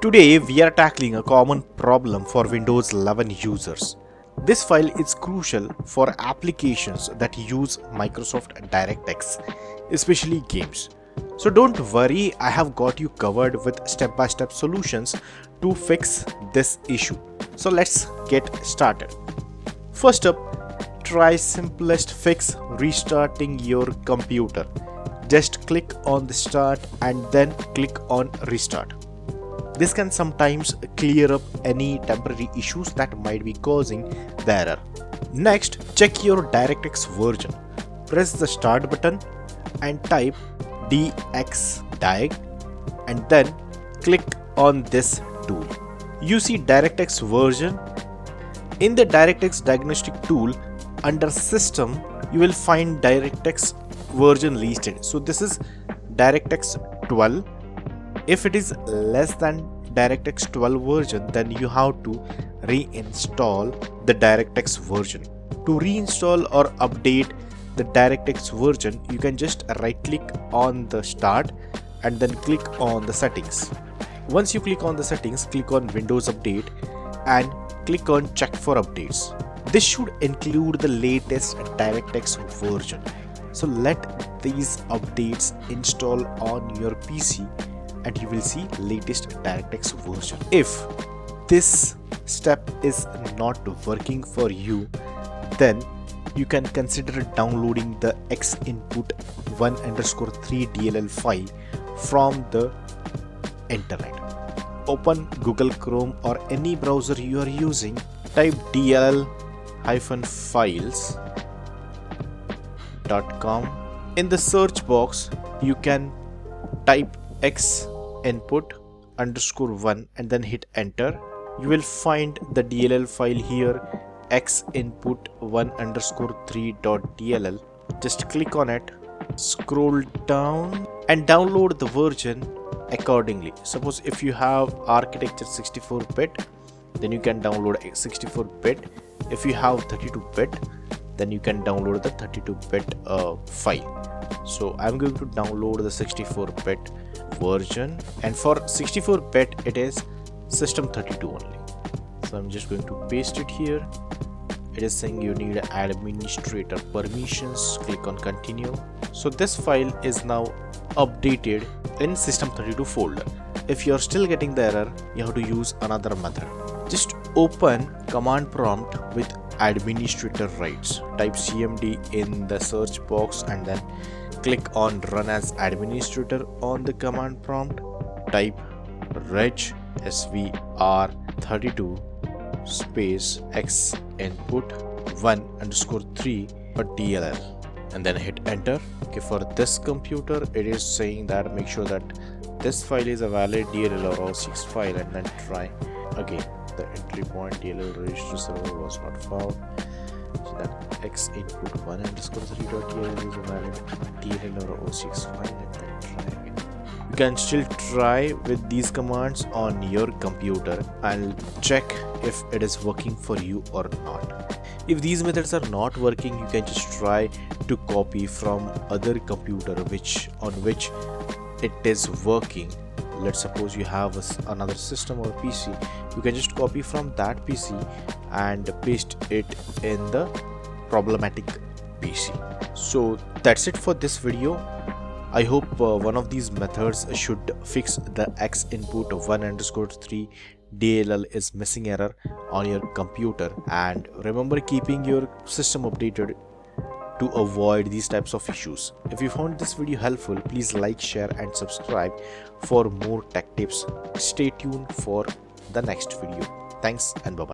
Today we are tackling a common problem for Windows 11 users. This file is crucial for applications that use Microsoft DirectX, especially games. So don't worry, I have got you covered with step-by-step solutions to fix this issue. So let's get started. First up, try simplest fix restarting your computer. Just click on the start and then click on restart. This can sometimes clear up any temporary issues that might be causing the error. Next, check your DirectX version. Press the start button and type dxdiag and then click on this tool. You see DirectX version. In the DirectX diagnostic tool, under system, you will find DirectX version listed. So this is DirectX 12. If it is less than DirectX 12 version, then you have to reinstall the DirectX version. To reinstall or update the DirectX version, you can just right click on the start and then click on the settings. Once you click on the settings, click on Windows Update and click on check for updates. This should include the latest DirectX version. So let these updates install on your PC and you will see latest DirectX version. If this step is not working for you, then you can consider downloading the xinput 1_3 DLL file from the internet. Open Google Chrome or any browser you are using, type dll-files.com. In the search box, you can type xinput_1 and then hit enter. You will find the DLL file here, xinput1_3.dll. Just click on it, scroll down and download the version accordingly. Suppose if you have architecture 64-bit, then you can download 64-bit. If you have 32-bit, then you can download the 32-bit file. So I'm going to download the 64-bit version, and for 64-bit it is system 32 only. So I'm just going to paste it here. It is saying you need administrator permissions. Click on continue. So this file is now updated in system 32 folder. If you're still getting the error, you have to use another method. Just open command prompt with administrator rights. Type cmd in the search box and then click on run as administrator on the command prompt. Type reg svr32 space xinput1_3.dll and then hit enter. Okay, for this computer it is saying that make sure that this file is a valid DLL or OS6 file and then try again. The entry point DLL register server was not found. So that xinput1_3.dll is a valid DLL or OS6 file and then try again. You can still try with these commands on your computer and check if it is working for you or not. If these methods are not working, you can just try to copy from other computer on which it is working. Let's suppose you have another system or PC. You can just copy from that PC and paste it in the problematic PC. So that's it for this video. I hope one of these methods should fix the xinput1_3 DLL is missing error on your computer, and remember keeping your system updated to avoid these types of issues. If you found this video helpful, please like, share and subscribe for more tech tips. Stay tuned for the next video. Thanks and bye bye.